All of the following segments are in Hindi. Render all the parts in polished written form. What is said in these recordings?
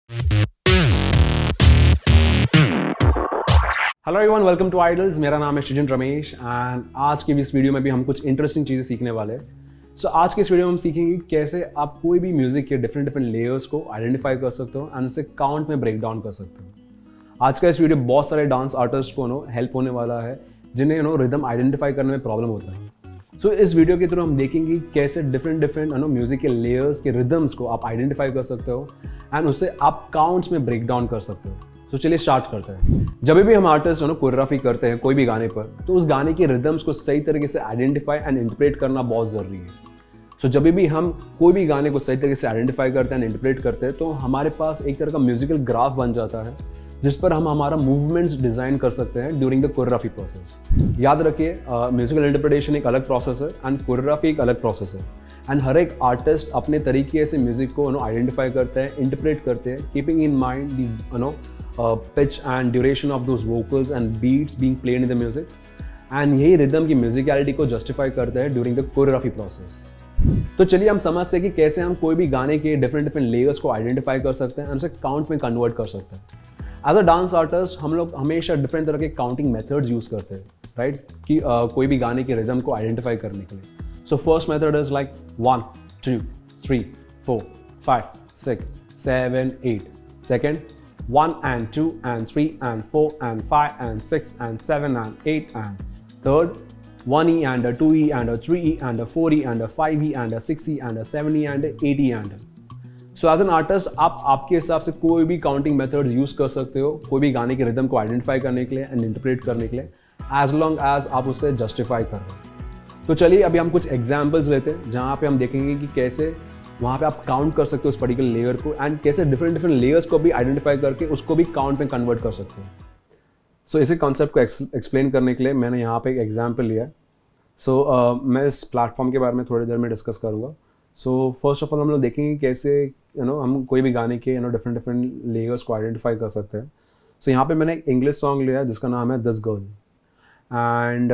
Hello everyone, welcome to Idols. मेरा नाम है सृजन रमेश एंड आज की इस वीडियो में भी हम कुछ इंटरेस्टिंग चीज़ें सीखने वाले हैं। सो आज के इस वीडियो में हम सीखेंगे कैसे आप कोई भी म्यूजिक के डिफरेंट डिफरेंट लेयर्स को आइडेंटिफाई कर सकते हो एंड उसे काउंट में ब्रेक डाउन कर सकते हो। आज का इस वीडियो बहुत सारे डांस आर्टिस्ट को हेल्प होने वाला है जिन्हें रिदम आइडेंटिफाई करने में प्रॉब्लम होता है। सो इस वीडियो के थ्रू हम देखेंगे कैसे डिफरेंट डिफरेंट म्यूजिक के लेयर्स के रिदम्स को आप आइडेंटिफाई कर सकते हो एंड उसे आप काउंट्स में ब्रेक डाउन कर सकते हो। तो चलिए स्टार्ट करते हैं। जब भी हम आर्टिस्ट कोरियोग्राफी करते हैं कोई भी गाने पर, तो उस गाने के रिदम्स को सही तरीके से आइडेंटिफाई एंड इंटरप्रेट करना बहुत ज़रूरी है। सो जब भी हम कोई भी गाने को सही तरीके से आइडेंटिफाई करते हैं एंड इंटरप्रेट करते हैं, तो हमारे पास एक तरह का म्यूजिकल ग्राफ बन जाता है जिस पर हम हमारा मूवमेंट्स डिज़ाइन कर सकते हैं ड्यूरिंग द कोरियोग्राफी प्रोसेस। याद रखिए, म्यूजिकल इंटरप्रिटेशन एक अलग प्रोसेस है एंड कोरियोग्राफी एक अलग प्रोसेस है एंड हर एक आर्टिस्ट अपने तरीके से म्यूजिक को आइडेंटिफाई करते हैं, इंटरप्रेट करते हैं, keeping in mind the pitch and duration of those vocals and beats being played in the music, and यही रिदम की म्यूजिकलिटी को जस्टिफाई करते हैं ड्यूरिंग द कोरियोग्राफी प्रोसेस। तो चलिए हम समझते हैं कि कैसे हम कोई भी गाने के डिफरेंट डिफरेंट लेयर्स को आइडेंटिफाई कर सकते हैं एंड उसे काउंट में कन्वर्ट कर सकते हैं। एज अ डांस आर्टिस्ट हम लोग हमेशा डिफरेंट तरह के काउंटिंग मेथड्स यूज करते हैं, राइट, कि कोई भी गाने के रिदम को आइडेंटिफाई करने के लिए। So first method is like 1 2 3 4 5 6 7 8। Second 1 and 2 and 3 and 4 and 5 and 6 and 7 and 8 and third 1E and a 2E and a 3E and a 4E and a 5E and a 6E and a 7E and a 8E and so as an artist आप आपके हिसाब से कोई भी काउंटिंग मेथड यूज कर सकते हो कोई भी गाने के रिदम को आइडेंटिफाई करने के लिए एंड इंटरप्रेट करने के लिए, एज लॉन्ग एज आप उसे जस्टिफाई कर रहे हो। तो चलिए अभी हम कुछ एग्जाम्पल्स लेते हैं जहाँ पे हम देखेंगे कि कैसे वहाँ पे आप काउंट कर सकते हो उस पर्टिकुलर लेयर को एंड कैसे डिफरेंट डिफरेंट लेयर्स को भी आइडेंटिफाई करके उसको भी काउंट में कन्वर्ट कर सकते हो। सो इसी कॉन्सेप्ट को एक्सप्लेन करने के लिए मैंने यहाँ पे एक एग्जाम्पल लिया है। सो मैं इस प्लेटफॉर्म के बारे में थोड़ी देर में डिस्कस करूँगा। सो फर्स्ट ऑफ ऑल हम लोग देखेंगे कैसे हम कोई भी गाने के डिफरेंट डिफरेंट लेयर्स को आइडेंटिफाई कर सकते हैं। सो यहाँ पे मैंने एक इंग्लिश सॉन्ग लिया है जिसका नाम है दिस गर्ल एंड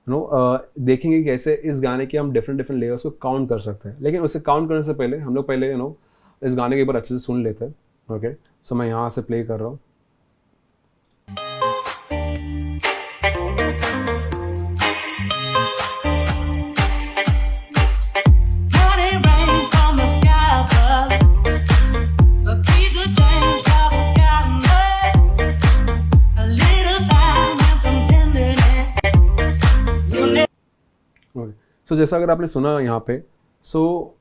देखेंगे कैसे इस गाने के हम डिफरेंट डिफरेंट लेयर्स को काउंट कर सकते हैं। लेकिन उसे काउंट करने से पहले हम लोग पहले इस गाने के ऊपर अच्छे से सुन लेते हैं। ओके, सो मैं यहाँ से प्ले कर रहा हूँ। सो जैसा अगर आपने सुना यहाँ पे, सो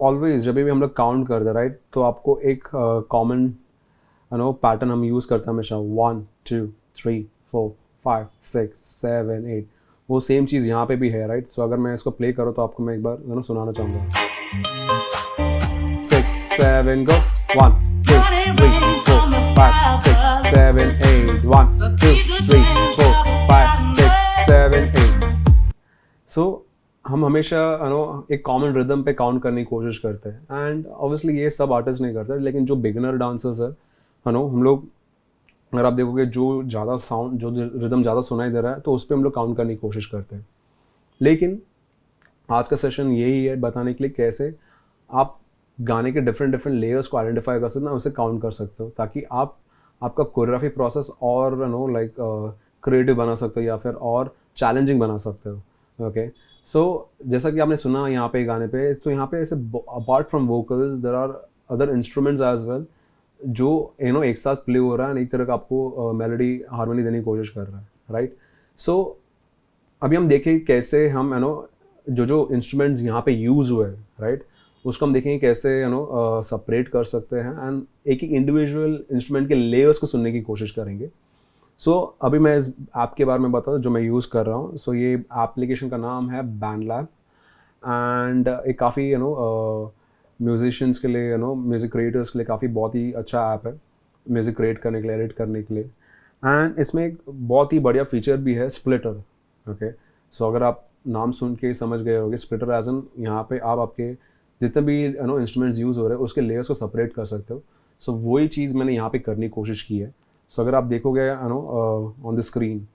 ऑलवेज जब भी हम लोग काउंट करते हैं, राइट, तो आपको एक कॉमन पैटर्न हम यूज़ करते हैं हमेशा 1 2 3 4 5 6 7 8। वो सेम चीज़ यहाँ पे भी है, राइट। सो अगर मैं इसको प्ले करूँ तो आपको मैं एक बार सुनाना चाहूँगा। 6 7 गो 1 2 3 4 5 6 7 8 1 2 3 4 5 6 7 8। सो हम हमेशा एक कॉमन रिदम पे काउंट करने की कोशिश करते हैं एंड ऑब्वियसली ये सब आर्टिस्ट नहीं करते, लेकिन जो बिगिनर डांसर्स है हम लोग, अगर आप देखोगे जो ज़्यादा साउंड जो रिदम ज़्यादा सुनाई दे रहा है तो उस पर हम लोग काउंट करने की कोशिश करते हैं। लेकिन आज का सेशन यही है बताने के लिए कैसे आप गाने के डिफरेंट डिफरेंट लेयर्स को आइडेंटिफाई कर सकते हो, उसे काउंट कर सकते हो, ताकि आप आपका कोरियोग्राफी प्रोसेस और लाइक क्रिएटिव बना सकते हो या फिर और चैलेंजिंग बना सकते हो। ओके, सो जैसा कि आपने सुना यहाँ पे गाने पे, तो यहाँ पे ऐसे apart from vocals there are other instruments as well जो एक साथ प्ले हो रहा है एंड एक तरह का आपको मेलोडी हारमोनी देने की कोशिश कर रहा है, राइट। सो अभी हम देखें कैसे हम जो इंस्ट्रूमेंट्स यहाँ पे यूज़ हुए हैं, राइट, उसको हम देखेंगे कैसे सेपरेट कर सकते हैं एंड एक एक इंडिविजुअल इंस्ट्रूमेंट के लेयर्स को सुनने की कोशिश करेंगे। सो अभी मैं इस ऐप के बारे में बता दूं जो मैं यूज़ कर रहा हूँ। सो ये एप्लीकेशन का नाम है बैंडलैब एंड एक काफ़ी म्यूजिशियंस के लिए म्यूज़िक क्रिएटर्स के लिए काफ़ी बहुत ही अच्छा ऐप है म्यूज़िक क्रिएट करने के लिए, एडिट करने के लिए। एंड इसमें एक बहुत ही बढ़िया फीचर भी है, स्प्लिटर। ओके, सो अगर आप नाम सुन के समझ गए होंगे, स्प्लिटर एज एन यहाँ पे आप आपके जितने भी इंस्ट्रूमेंट्स यूज़ हो रहे हैं उसके लेयर्स को सेपरेट कर सकते हो। सो वही चीज़ मैंने यहाँ पे करने की कोशिश की है। सो अगर आप देखोगे ऑन द स्क्रीन,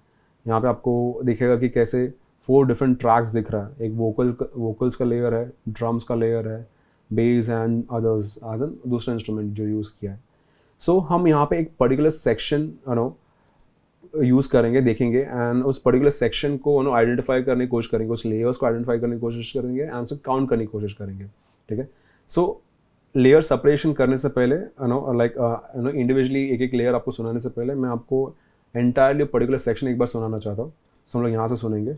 यहाँ पे आपको दिखेगा कि कैसे 4 डिफरेंट ट्रैक्स दिख रहा है। एक वोकल्स का लेयर है, ड्रम्स का लेयर है, bass and others as an दूसरा इंस्ट्रूमेंट जो यूज़ किया है. सो हम यहाँ पे एक पर्टिकुलर सेक्शन यूज़ करेंगे, देखेंगे, एंड उस पर्टिकुलर सेक्शन को आइडेंटिफाई करने की कोशिश करेंगे, उस लेयर्स को आइडेंटिफाई करने की कोशिश करेंगे एंड उसे काउंट करने की कोशिश करेंगे. ठीक है. सो लेयर सेपरेशन करने से पहले लाइक इंडिविजुअली एक एक लेयर आपको सुनाने से पहले मैं आपको एंटायरली पर्टिकुलर सेक्शन एक बार सुनाना चाहता हूँ. सो हम लोग यहाँ से सुनेंगे.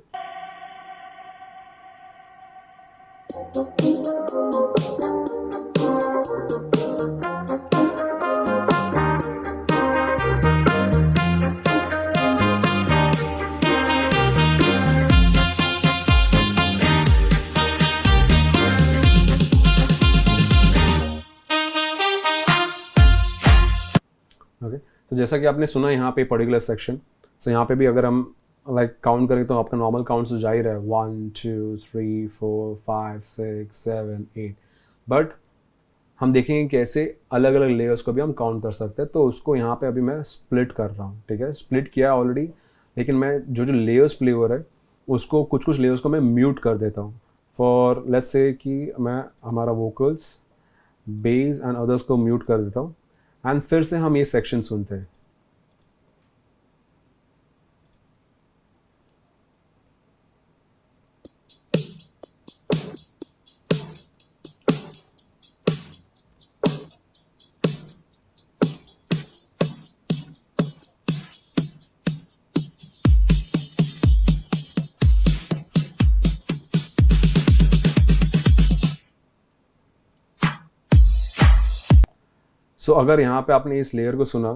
ओके. तो जैसा कि आपने सुना यहाँ पे पर्टिकुलर सेक्शन, सो यहाँ पे भी अगर हम लाइक काउंट करें तो आपका नॉर्मल काउंट तो जा ही रहा है 1 2 3 4 5 6 7 8. बट हम देखेंगे कैसे अलग अलग लेयर्स को भी हम काउंट कर सकते हैं. तो उसको यहाँ पे अभी मैं स्प्लिट कर रहा हूँ. ठीक है. स्प्लिट किया ऑलरेडी, लेकिन मैं जो जो लेयर्स प्ले हो रहा है उसको कुछ कुछ लेयर्स को मैं म्यूट कर देता हूँ. फॉर लेट्स से कि मैं हमारा वोकल्स, बेस एंड अदर्स को म्यूट कर देता हूँ एंड फिर से हम ये सेक्शन सुनते हैं. सो अगर यहाँ पे आपने इस लेयर को सुना,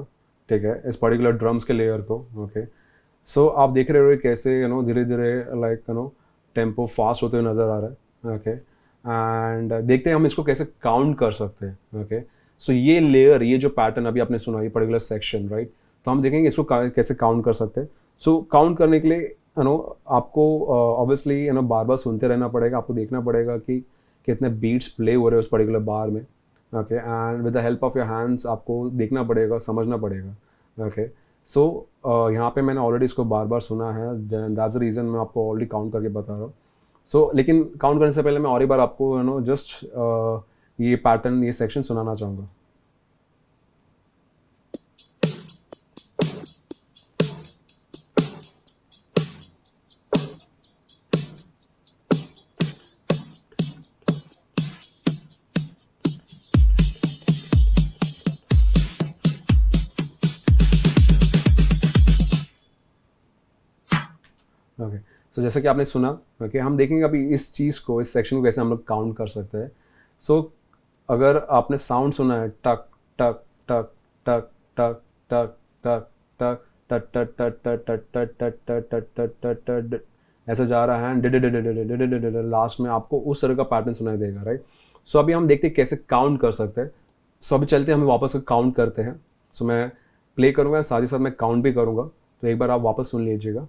ठीक है, इस पर्टिकुलर ड्रम्स के लेयर को, ओके, सो आप देख रहे हो कैसे धीरे धीरे लाइक टेम्पो फास्ट होते हुए नज़र आ रहा है. ओके. एंड देखते हैं हम इसको कैसे काउंट कर सकते हैं. ओके. सो ये लेयर, ये जो पैटर्न अभी आपने सुना, ये पर्टिकुलर सेक्शन, राइट, तो हम देखेंगे इसको कैसे काउंट कर सकते हैं. सो काउंट करने के लिए आपको ऑब्वियसली बार बार सुनते रहना पड़ेगा. आपको देखना पड़ेगा कि कितने बीट्स प्ले हो रहे हैं उस पर्टिकुलर बार में. Okay. And with the help of your hands आपको देखना पड़ेगा, समझना पड़ेगा. ओके. सो यहाँ पे मैंने ऑलरेडी इसको बार बार सुना है, दैट्स द रीज़न मैं आपको ऑलरेडी काउंट करके बता रहा हूँ. सो लेकिन काउंट करने से पहले मैं और एक बार आपको जस्ट ये पैटर्न, ये सेक्शन सुनाना चाहूँगा. ओके. सो जैसा कि आपने सुना, ओके, हम देखेंगे अभी इस चीज़ को, इस सेक्शन को कैसे हम लोग काउंट कर सकते हैं. सो अगर आपने साउंड सुना है टक टक टक टक टक टक टक टक टट टट टट टट टट टट टट टट टट टट टट टट ऐसे जा रहा है, लास्ट में आपको उस तरह का पैटर्न सुनाई देगा, राइट. सो अभी हम देखते हैं कैसे काउंट कर सकते हैं. सो अभी चलते हैं, हम वापस काउंट करते हैं. सो मैं प्ले करूँगा, साथ ही साथ मैं काउंट भी करूँगा, तो एक बार आप वापस सुन लीजिएगा.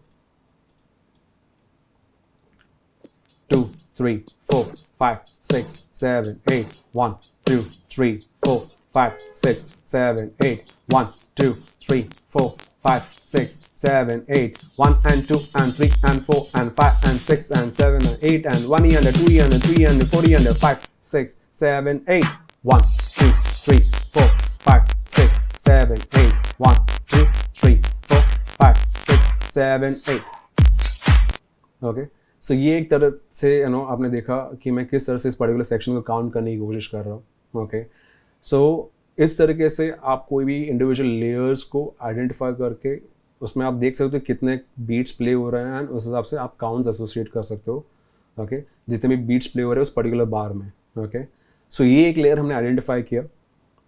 2 3 4 5 6 7 8 1 2 3 4 5 6 7 8 1 2 3 4 5 6 7 8 1 and 2 and 3 and 4 and 5 and 6 and 7 and 8 and 1 and 2 and 3 and 4 and 5 6 7 8 1 2 3 4 5 6 7 8 1 2 3 4 5 6 7 8. Okay. So ये एक तरह से आपने देखा कि मैं किस तरह से इस पर्टिकुलर सेक्शन को काउंट करने की कोशिश कर रहा हूँ. ओके. सो इस तरीके से आप कोई भी इंडिविजुअल लेयर्स को आइडेंटिफाई करके उसमें आप देख सकते हो कितने बीट्स प्ले हो रहे हैं एंड उस हिसाब से आप काउंट्स एसोसिएट कर सकते हो. ओके. जितने भी बीट्स प्ले हो रहे हैं उस पर्टिकुलर बार में. ओके. सो ये एक लेयर हमने आइडेंटिफाई किया.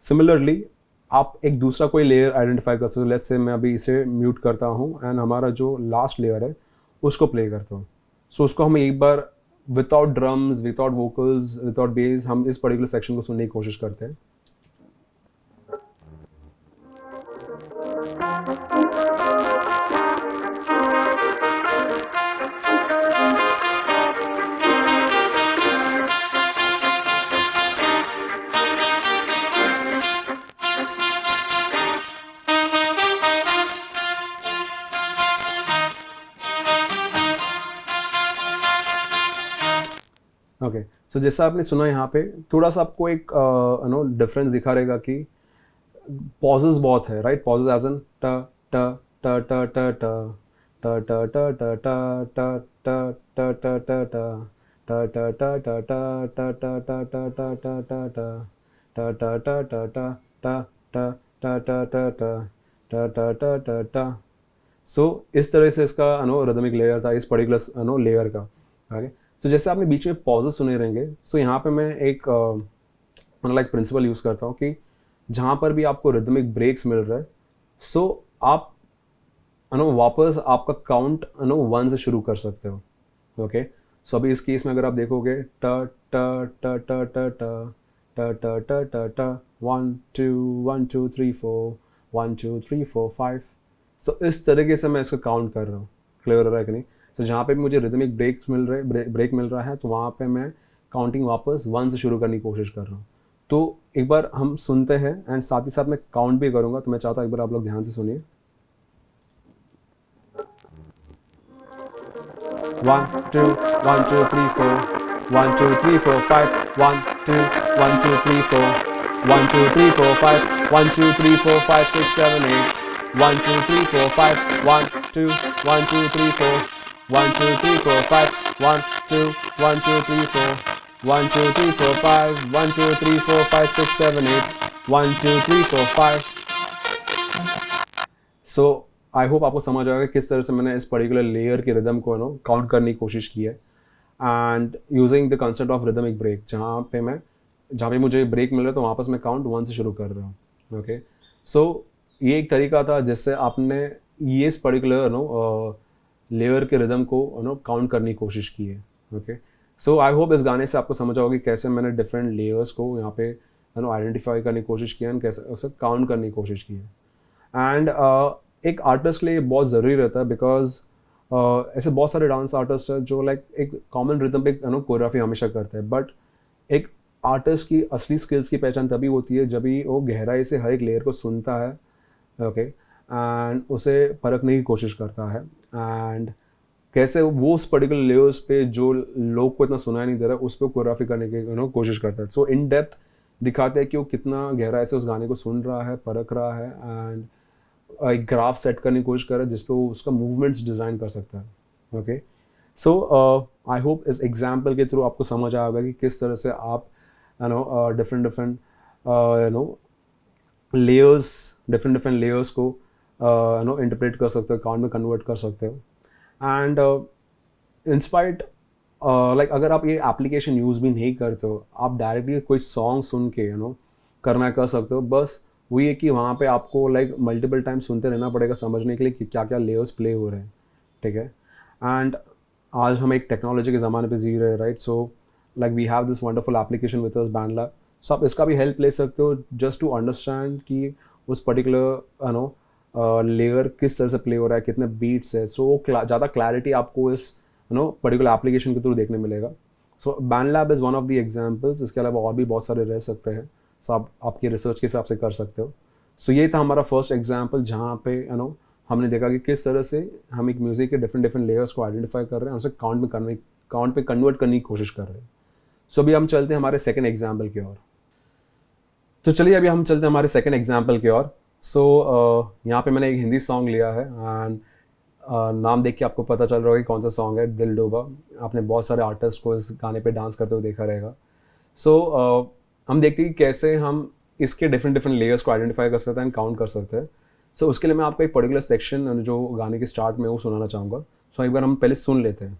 सिमिलरली आप एक दूसरा कोई लेयर आइडेंटिफाई कर सकते हो. लेट्स से मैं अभी इसे म्यूट करता हूँ एंड हमारा जो लास्ट लेयर है उसको प्ले करता हूँ. सो उसको हम एक बार without drums, without vocals, without bass हम इस पर्टिकुलर सेक्शन को सुनने की कोशिश करते हैं. ओके. सो सो जैसा आपने सुना यहाँ पे थोड़ा सा आपको एक डिफरेंस दिखा रहेगा कि पॉजेज बहुत है, राइट? पॉजेज एज एन ट ट ट ट ट ट ट ट ट ट ट ट ट ट ट ट सो इस तरह से इसका रिदमिक लेयर था, इस पर्टिकुलर लेयर का। ओके, सो जैसे आपने बीच में पॉजेस सुने रहेंगे, सो यहाँ पे मैं एक लाइक प्रिंसिपल यूज़ करता हूँ कि जहाँ पर भी आपको रिदमिक ब्रेक्स मिल रहा है, सो आप वापस आपका काउंट 1 से शुरू कर सकते हो। ओके, सो अभी इस केस में अगर आप देखोगे ट ट ट ट ट ट ट ट ट ट ट 1 2 1 2 3 4 1 2 3 4 5। सो इस तरीके से मैं इसको काउंट कर रहा हूँ। क्लियर हो रहा है कि नहीं? सो जहाँ पे भी मुझे रिदमिक ब्रेक मिल रहा है, तो वहाँ पे मैं काउंटिंग वापस 1 से शुरू करने की कोशिश कर रहा हूँ। तो एक बार हम सुनते हैं एंड साथ ही साथ मैं काउंट भी करूँगा, तो मैं चाहता हूँ एक बार आप लोग ध्यान से सुनिए। 1 2 1 2 3 4 1 2 3 4 5 1 2 1 2 3 4 1 2 3 4 5 1 2 3 4 5 6 7 8 1 2 3 4 5 1 2 1 2 3 4 1 2 3 4 5 1 2 1 2 3 4 1 2 3 4 5 1 2 3 4 5 6 7 8 1 2 3 4 5। सो आई होप आपको समझ आएगा किस तरह से मैंने इस पर्टिकुलर लेयर के रिदम को काउंट करने की कोशिश की है, and using the concept of rhythmic break, जहाँ पे मुझे ब्रेक मिल रहा है तो वापस मैं काउंट 1 से शुरू कर रहा हूँ। ओके, सो ये एक तरीका था जिससे आपने ये इस पर्टिकुलर लेयर के रिदम को काउंट करने की कोशिश की है। ओके, सो आई होप इस गाने से आपको समझ आओगे कैसे मैंने डिफरेंट लेयर्स को यहाँ पे आइडेंटिफाई करने की कोशिश की है, कैसे उसे काउंट करने की कोशिश की है। एंड एक आर्टिस्ट के लिए बहुत ज़रूरी रहता है, बिकॉज ऐसे बहुत सारे डांस आर्टिस्ट हैं जो लाइक एक कॉमन रिदम पे कोरियोग्राफी हमेशा करते हैं, बट एक आर्टिस्ट की असली स्किल्स की पहचान तभी होती है जब भी वो गहराई से हर एक लेयर को सुनता है, ओके, एंड उसे परखने की कोशिश करता है, एंड कैसे वो उस पर्टिकुलर लेयर्स पे जो लोग को इतना सुनाई नहीं दे रहा उस पर कोरियोग्राफी करने की कोशिश करता है। सो इन डेप्थ दिखाते हैं कि वो कितना गहराई से उस गाने को सुन रहा है, परख रहा है, एंड एक ग्राफ सेट करने की कोशिश कर रहा है जिस पे वो उसका मूवमेंट्स डिज़ाइन कर सकता है। ओके, सो आई होप इस एग्जाम्पल के थ्रू आपको समझ आएगा कि किस तरह से आप डिफरेंट डिफरेंट लेयर्स को इंटरप्रेट कर सकते हो, काउंट में कन्वर्ट कर सकते हो। एंड इंस्पायर्ड लाइक अगर आप ये एप्लीकेशन यूज़ भी नहीं करते हो, आप डायरेक्टली कोई सॉन्ग सुन के करना कर सकते हो। बस वो ये कि वहाँ पे आपको लाइक मल्टीपल टाइम सुनते रहना पड़ेगा समझने के लिए कि क्या क्या लेयर्स प्ले हो रहे हैं, ठीक है। एंड आज हम एक टेक्नोलॉजी के ज़माने पे जी रहे हैं, right? So like we have this wonderful application with us, BandLab. So आप इसका भी हेल्प ले सकते हो जस्ट टू अंडरस्टैंड कि उस पर्टिकुलर लेयर किस तरह से प्ले हो रहा है, कितने बीट्स है। सो वो ज़्यादा क्लैरिटी आपको इस पर्टिकुलर एप्लीकेशन के थ्रू देखने मिलेगा। So BandLab is one of the examples. इसके अलावा और भी बहुत सारे रह सकते हैं, सो आप आपकी रिसर्च के हिसाब से कर सकते हो। सो ये था हमारा फर्स्ट एग्जाम्पल जहाँ पे हमने देखा कि किस तरह से हम एक म्यूज़िक के डिफरेंट लेयर्स को आइडेंटिफाई कर रहे हैं, उसे काउंट पे कन्वर्ट करने की कोशिश कर रहे हैं। सो अभी हम चलते हैं हमारे सेकंड एग्जाम्पल की ओर। तो चलिए अभी हम चलते हैं हमारे सेकंड एग्जाम्पल की ओर। सो यहाँ पे मैंने एक हिंदी सॉन्ग लिया है, एंड नाम देख के आपको पता चल रहा होगा कि कौन सा सॉन्ग है, दिल डूबा। आपने बहुत सारे आर्टिस्ट को इस गाने पे डांस करते हुए देखा रहेगा। सो हम देखते हैं कि कैसे हम इसके डिफरेंट लेयर्स को आइडेंटिफाई कर सकते हैं एंड काउंट कर सकते हैं। सो उसके लिए मैं आपको एक पर्टिकुलर सेक्शन जो गाने के स्टार्ट में वो सुनाना चाहूँगा। सो एक बार हम पहले सुन लेते हैं।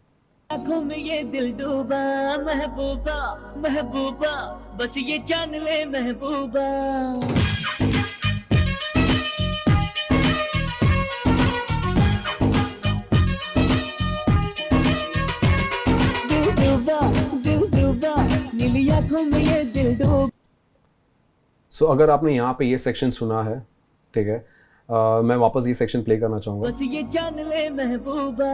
आँखों में ये दिल डूबा महबूबा महबूबा, बस ये जान ले महबूबा। दिल डूबा नीली आँखों में ये दिल डूबा। सो अगर आपने यहाँ पे ये सेक्शन सुना है, ठीक है, मैं वापस ये सेक्शन प्ले करना चाहूँगा। बस ये जान ले महबूबा।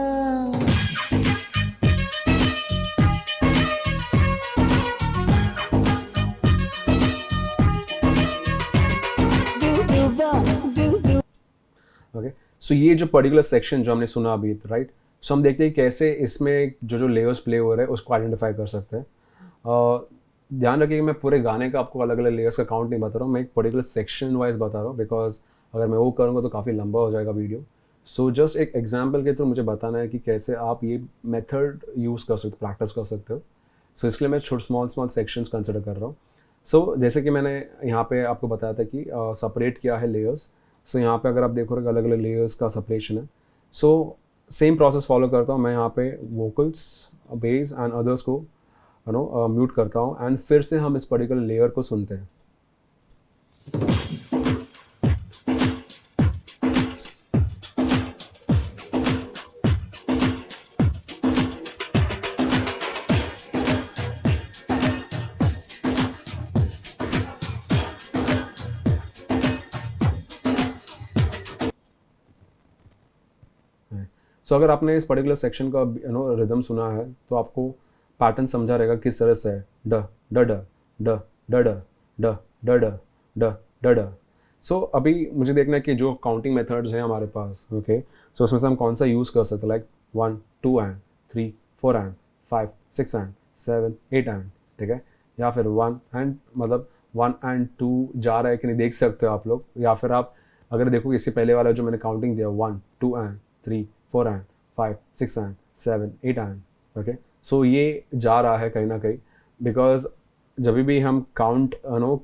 ओके, सो ये जो पर्टिकुलर सेक्शन जो हमने सुना अभी, राइट? सो हम देखते हैं कैसे इसमें जो लेयर्स प्ले हो रहे हैं उसको आइडेंटिफाई कर सकते हैं। ध्यान रखिए कि मैं पूरे गाने का आपको अलग अलग लेयर्स का काउंट नहीं बता रहा हूँ, मैं एक पर्टिकुलर सेक्शन वाइज बता रहा हूँ, बिकॉज अगर मैं वो करूँगा तो काफ़ी लंबा हो जाएगा वीडियो। सो जस्ट एक एग्जाम्पल के थ्रू मुझे बताना है कि कैसे आप ये मेथड यूज़ कर सकते हो, प्रैक्टिस कर सकते हो। सो इसके लिए मैं छोटे स्मॉल स्मॉल सेक्शंस कंसिडर कर रहा हूँ। सो जैसे कि मैंने यहाँ पे आपको बताया था कि सेपरेट किया है लेयर्स। सो यहाँ पे अगर आप देखोगे अलग अलग लेयर्स का सेपरेशन है। सो सेम प्रोसेस फॉलो करता हूँ मैं यहाँ पे, वोकल्स, बेस एंड अदर्स को म्यूट करता हूँ एंड फिर से हम इस पर्टिकुलर लेयर को सुनते हैं। सो अगर आपने इस पर्टिकुलर सेक्शन का रिदम सुना है तो आपको पैटर्न समझा रहेगा किस तरह से है। ड ड ड ड ड ड ड ड ड ड ड ड। सो अभी मुझे देखना है कि जो काउंटिंग मेथड्स हैं हमारे पास, ओके, सो उसमें से हम कौन सा यूज़ कर सकते हैं, like 1 2 and 3 4 and 5 6 and 7 8 and, ठीक है, या फिर 1 एंड, मतलब 1 एंड 2 जा रहा है कि नहीं देख सकते हो आप लोग, या फिर आप अगर देखोगे इससे पहले वाला जो मैंने काउंटिंग दिया 1 2 and 3 4 and 5 6 and 7 8 and, okay. So ये जा रहा है कहीं ना कहीं, बिकॉज जब भी हम काउंट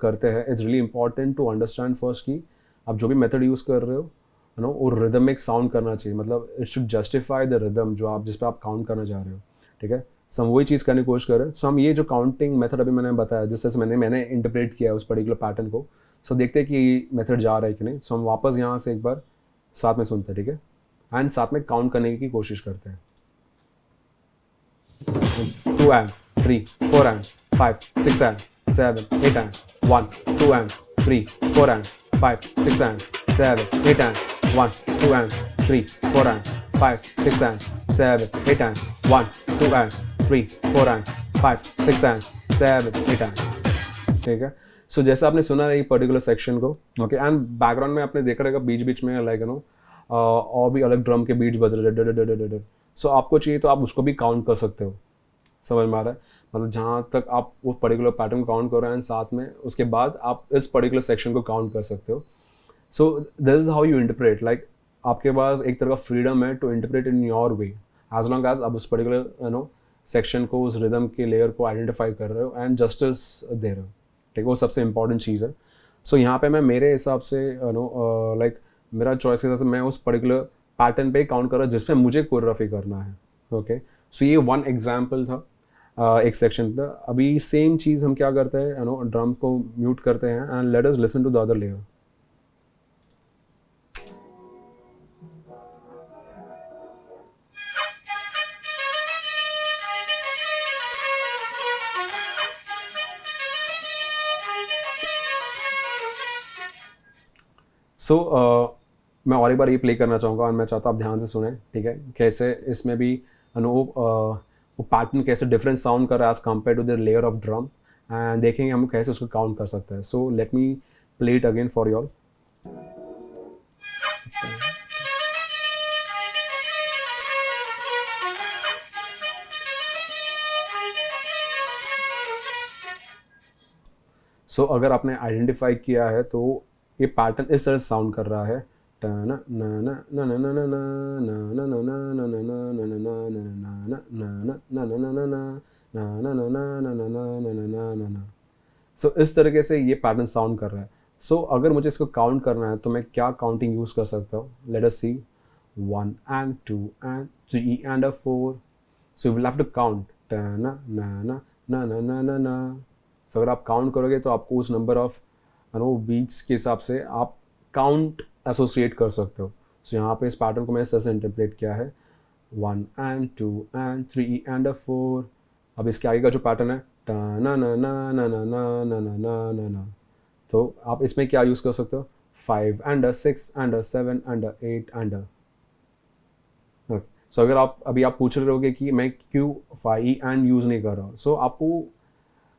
करते हैं it's really important to understand first कि आप जो भी मेथड यूज़ कर रहे हो वो रिदमिक साउंड करना चाहिए, मतलब it should justify the rhythm जो आप जिस पे आप काउंट करना चाह रहे हो, ठीक है। सो हम वही चीज़ करने की कोशिश करें। सो हम ये जो काउंटिंग मेथड अभी मैंने बताया, जिस तरह से मैंने इंटरप्रेट किया है उस पर्टिकुलर पैटर्न को, सो देखते हैं कि ये मेथड जा रहा है कि नहीं। सो हम वापस यहाँ से एक बार साथ में सुनते हैं, ठीक है, एंड साथ में काउंट करने की कोशिश करते हैं। 2 and 3 4 and 5 6 and 7 8 and 1 2 and 3 4 and 5 6 and 7 8 and 1 2 and 3 4 and 5 6 and 7 8 and 1 2 and 3 4 and 5 6 and 7 8 and, ठीक है। सो जैसा आपने सुना है ये पर्टिकुलर सेक्शन को, ओके, एंड बैकग्राउंड में आपने देखा रहेगा बीच बीच में लाइक और भी अलग ड्रम के बीट्स बज रहे हैं। सो आपको चाहिए तो आप उसको भी काउंट कर सकते हो, समझ में आ रहा है, मतलब जहाँ तक आप उस पर्टिकुलर पैटर्न को काउंट कर रहे हैं साथ में उसके बाद आप इस पर्टिकुलर सेक्शन को काउंट कर सकते हो। So this is how you interpret, like आपके पास एक तरह का फ्रीडम है to interpret in your way, as long as आप उस पर्टिकुलर सेक्शन को, उस रिदम के लेयर को आइडेंटिफाई कर रहे हो एंड जस्टिस दे रहे हो, ठीक है, वो सबसे इंपॉर्टेंट चीज़ है। सो यहाँ पे मैं मेरे हिसाब से लाइक मेरा चॉइस के हिसाब से मैं उस पर्टिकुलर पैटर्न पे काउंट कर रहा हूँ जिसमें मुझे कोरियोग्राफी करना है, ओके। सो ये वन एग्जाम्पल था, एक सेक्शन था। अभी सेम चीज़ हम क्या करते हैं, ड्रम को म्यूट करते हैं and let us listen to the other layer. So मैं और एक बार ये प्ले करना चाहूँगा और मैं चाहता हूँ आप ध्यान से सुने, ठीक है, कैसे इसमें भी वो पैटर्न कैसे डिफरेंट साउंड कर रहा है as compare to the layer of drum, and देखेंगे हम कैसे उसको काउंट कर सकते हैं। So let me play it again for you all. So अगर आपने आइडेंटिफाई किया है तो ये पैटर्न इस तरह से साउंड कर रहा है। सो इस तरीके से ये पैटर्न साउंड कर रहा है। सो अगर मुझे इसको काउंट करना है तो मैं क्या काउंटिंग यूज़ कर सकता हूँ, let us C 1 and 2 and 3 and a 4. So you will have to count. ना ना ना ना ना ना ना ना। सो अगर आप काउंट करोगे तो आपको उस नंबर ऑफ बीट्स के हिसाब से आप काउंट एसोसिएट कर सकते हो। सो यहाँ पे इस पैटर्न को मैं इस तरह से इंटरप्रेट किया है 1 and 2 and 3 and a 4। अब इसके आगे का जो पैटर्न है ना ना ना ना ना ना ना ना ना ना ना, तो आप इसमें क्या यूज़ कर सकते हो 5 and a 6 and a 7 and a 8 and a। सो अगर आप पूछ रहे होगे कि मैं क्यों फाई एंड यूज़ नहीं कर रहा हूँ, सो आपको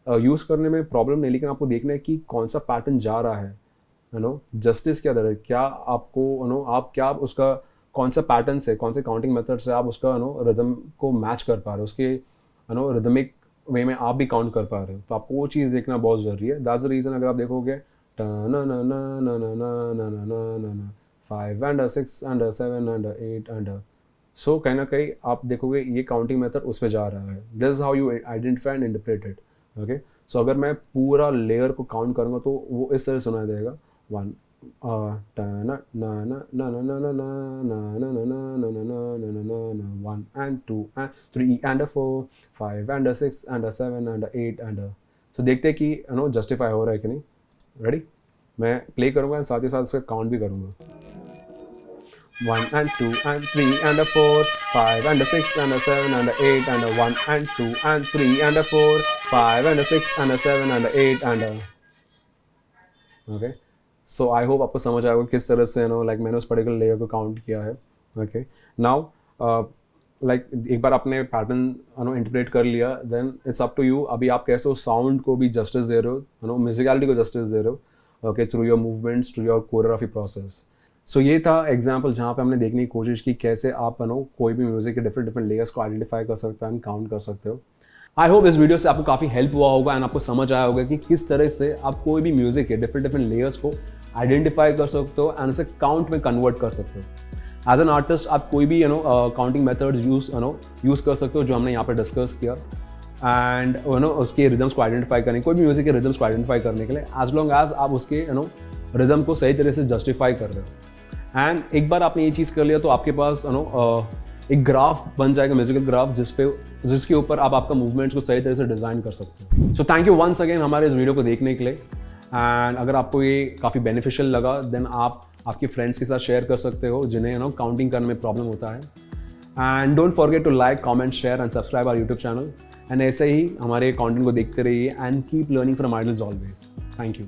यूज़ करने में प्रॉब्लम नहीं, लेकिन आपको देखना है कि कौन सा पैटर्न जा रहा है, जस्टिस क्या दे रहा है, क्या आपको आप क्या उसका कौन सा पैटर्न से, कौन से काउंटिंग मेथड से आप उसका रिदम को मैच कर पा रहे हो, उसके रिदमिक वे में आप भी काउंट कर पा रहे हो, तो आपको वो चीज़ देखना बहुत ज़रूरी है। दैट्स द रीज़न अगर आप देखोगे 5 and 6 and 7 and 8 and so कहीं ना कहीं आप देखोगे ये काउंटिंग मेथड उस पर जा रहा है। This is how you identify and interpret it. Okay, so अगर मैं पूरा लेयर को काउंट करूँगा तो वो इस तरह सुनाई देगा 1 1 and 2 and 3 and 4 5 and 6 and 7 and 8 and so देखते हैं कि जस्टिफाई हो रहा है कि नहीं। रेडी, मैं प्ले करूँगा साथ ही साथ उसका काउंट भी करूँगा। 1 and 2 and 3 and 4 5 and 6 and 7 and 8 and 1 and 2 and 3 and 4 5 and 6 and 7 and 8 and okay, so I hope आपको समझ आएगा किस तरह से लाइक मैंने उस पर्टिकुलर लेयर को काउंट किया है। ओके, नाउ लाइक एक बार आपने पैटर्न इंटरप्रेट कर लिया, then it's up to you. अभी आप कैसे उस साउंड को भी जस्टिस दे रहे हो, म्यूजिकलिटी को जस्टिस दे रहे हो, okay, through your movements, through your choreography process. So ये था एग्जाम्पल जहाँ पे हमने देखने की कोशिश की कैसे आप कोई भी म्यूजिक के डिफरेंट लेयर्स को आइडेंटिफाई कर सकते हो एंड काउंट कर सकते हो। आई होप इस वीडियो से आपको काफ़ी हेल्प हुआ होगा एंड आपको समझ आया होगा कि किस तरह से आप कोई भी म्यूजिक के डिफरेंट लेयर्स को आइडेंटिफाई कर सकते हो एंड उसे काउंट में कन्वर्ट कर सकते हो। एज एन आर्टिस्ट आप कोई भी काउंटिंग मेथड्स यूज़ कर सकते हो जो हमने यहाँ पर डिस्कस किया एंड उसके रिदम्स को आइडेंटिफाई करने, कोई भी म्यूजिक के रिदम्स को आइडेंटिफाई करने के लिए, एज लॉन्ग एज आप उसके रिदम को सही तरह से जस्टिफाई कर रहे हो। एंड एक बार आपने ये चीज़ कर लिया तो आपके पास एक ग्राफ बन जाएगा, म्यूजिकल ग्राफ, जिसके ऊपर आप आपका मूवमेंट्स को सही तरह से डिज़ाइन कर सकते हो। So thank you once again हमारे इस वीडियो को देखने के लिए। एंड अगर आपको ये काफ़ी बेनिफिशियल लगा देन आप आपके फ्रेंड्स के साथ शेयर कर सकते हो जिन्हें काउंटिंग करने में प्रॉब्लम होता है। And don't forget to like, comment, share and subscribe our YouTube channel. And ऐसे ही हमारे कंटेंट को देखते रहिए and keep learning from Idols always. Thank you.